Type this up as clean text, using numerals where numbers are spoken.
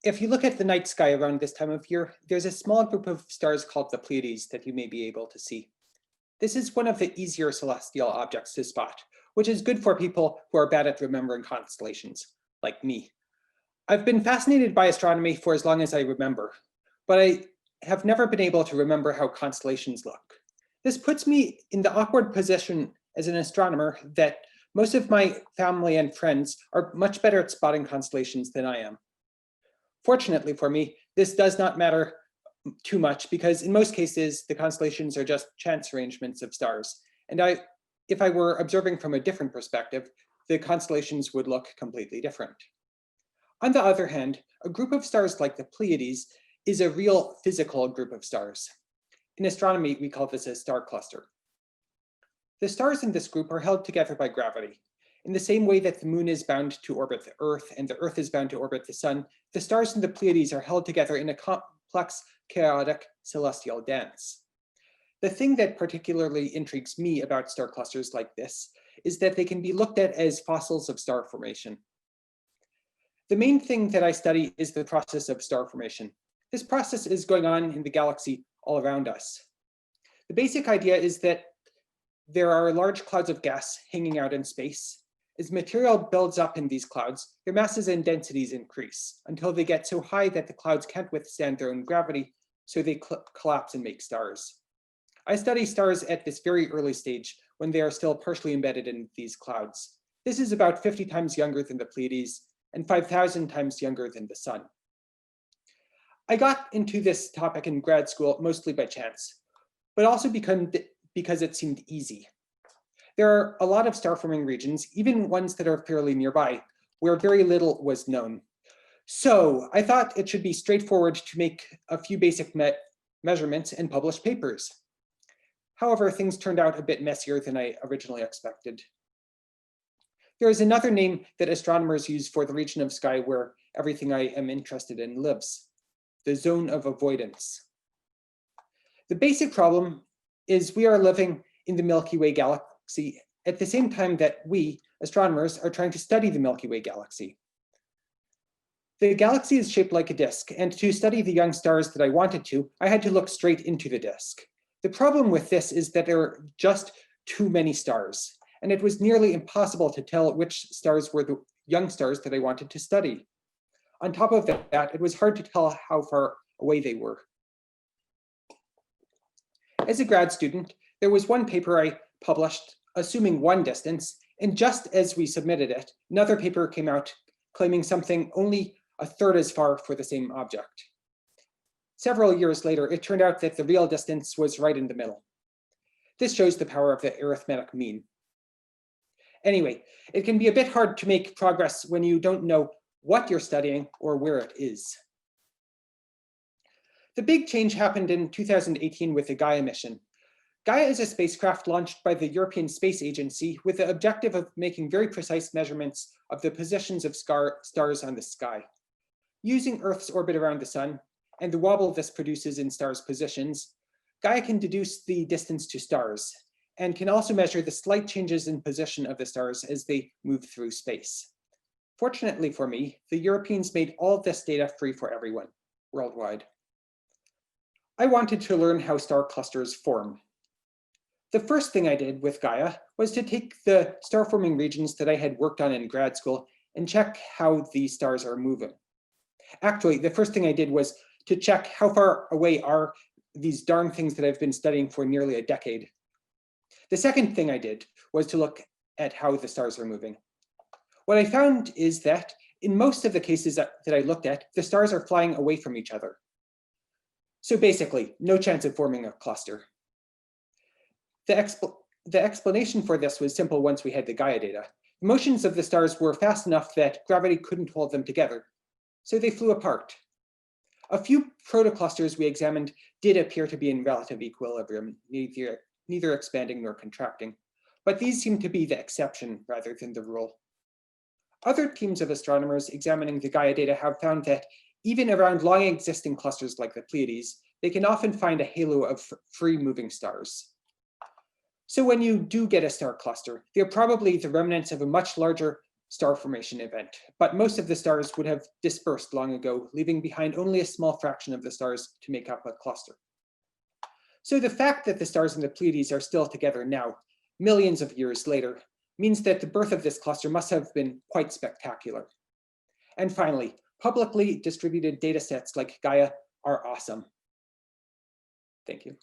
if you look at the night sky around this time of year, there's a small group of stars called the Pleiades that you may be able to see. This is one of the easier celestial objects to spot, which is good for people who are bad at remembering constellations, like me. I've been fascinated by astronomy for as long as I remember, but I have never been able to remember how constellations look. This puts me in the awkward position as an astronomer that most of my family and friends are much better at spotting constellations than I am. Fortunately for me, this does not matter too much because in most cases, the constellations are just chance arrangements of stars. And if I were observing from a different perspective, the constellations would look completely different. On the other hand, a group of stars like the Pleiades is a real physical group of stars. In astronomy, we call this a star cluster. The stars in this group are held together by gravity. In the same way that the moon is bound to orbit the Earth and the Earth is bound to orbit the sun, the stars in the Pleiades are held together in a complex, chaotic celestial dance. The thing that particularly intrigues me about star clusters like this is that they can be looked at as fossils of star formation. The main thing that I study is the process of star formation. This process is going on in the galaxy all around us. The basic idea is that there are large clouds of gas hanging out in space. As material builds up in these clouds, their masses and densities increase until they get so high that the clouds can't withstand their own gravity, so they collapse and make stars. I study stars at this very early stage when they are still partially embedded in these clouds. This is about 50 times younger than the Pleiades and 5,000 times younger than the sun. I got into this topic in grad school mostly by chance, but also because it seemed easy. There are a lot of star-forming regions, even ones that are fairly nearby, where very little was known. So I thought it should be straightforward to make a few basic measurements and publish papers. However, things turned out a bit messier than I originally expected. There is another name that astronomers use for the region of sky where everything I am interested in lives: the zone of avoidance. The basic problem is we are living in the Milky Way galaxy at the same time that we, astronomers, are trying to study the Milky Way galaxy. The galaxy is shaped like a disk, and to study the young stars that I wanted to, I had to look straight into the disk. The problem with this is that there are just too many stars, and it was nearly impossible to tell which stars were the young stars that I wanted to study. On top of that, it was hard to tell how far away they were. As a grad student, there was one paper I published assuming one distance, and just as we submitted it, another paper came out claiming something only a third as far for the same object. Several years later, it turned out that the real distance was right in the middle. This shows the power of the arithmetic mean. Anyway, it can be a bit hard to make progress when you don't know what you're studying or where it is. The big change happened in 2018 with the Gaia mission. Gaia is a spacecraft launched by the European Space Agency with the objective of making very precise measurements of the positions of stars on the sky. Using Earth's orbit around the sun and the wobble this produces in stars' positions, Gaia can deduce the distance to stars and can also measure the slight changes in position of the stars as they move through space. Fortunately for me, the Europeans made all of this data free for everyone worldwide. I wanted to learn how star clusters form. The first thing I did with Gaia was to take the star-forming regions that I had worked on in grad school and check how these stars are moving. Actually, the first thing I did was to check how far away are these darn things that I've been studying for nearly a decade. The second thing I did was to look at how the stars are moving. What I found is that in most of the cases that I looked at, the stars are flying away from each other. So basically, no chance of forming a cluster. The explanation for this was simple once we had the Gaia data. The motions of the stars were fast enough that gravity couldn't hold them together, so they flew apart. A few protoclusters we examined did appear to be in relative equilibrium, neither expanding nor contracting, but these seem to be the exception rather than the rule. Other teams of astronomers examining the Gaia data have found that even around long existing clusters like the Pleiades, they can often find a halo of free moving stars. So when you do get a star cluster, they're probably the remnants of a much larger star formation event, but most of the stars would have dispersed long ago, leaving behind only a small fraction of the stars to make up a cluster. So the fact that the stars in the Pleiades are still together now, millions of years later, means that the birth of this cluster must have been quite spectacular. And finally, publicly distributed datasets like Gaia are awesome. Thank you.